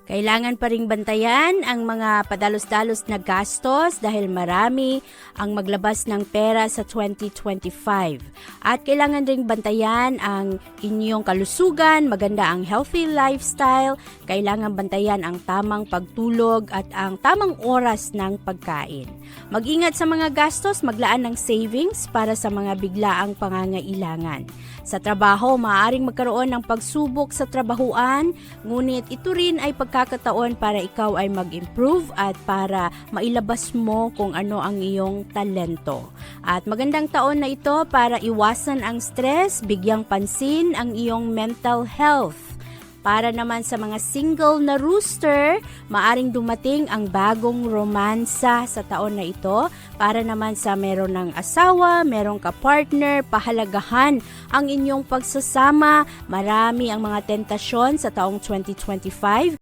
Kailangan pa ring bantayan ang mga padalos-dalos na gastos dahil marami ang maglabas ng pera sa 2025. At kailangan ring bantayan ang inyong kalusugan, maganda ang healthy lifestyle, kailangan bantayan ang tamang pagtulog at ang tamang oras ng pagkain. Mag-ingat sa mga gastos, maglaan ng savings para sa mga biglaang pangangailangan. Sa trabaho, maaaring magkaroon ng pagsubok sa trabahuan, ngunit ito rin ay pagkakataon para ikaw ay mag-improve at para mailabas mo kung ano ang iyong talento. At magandang taon na ito para iwasan ang stress, bigyang pansin ang iyong mental health. Para naman sa mga single na rooster, maaring dumating ang bagong romansa sa taon na ito. Para naman sa meron ng asawa, meron ka partner, pahalagahan ang inyong pagsasama. Marami ang mga tentasyon sa taong 2025.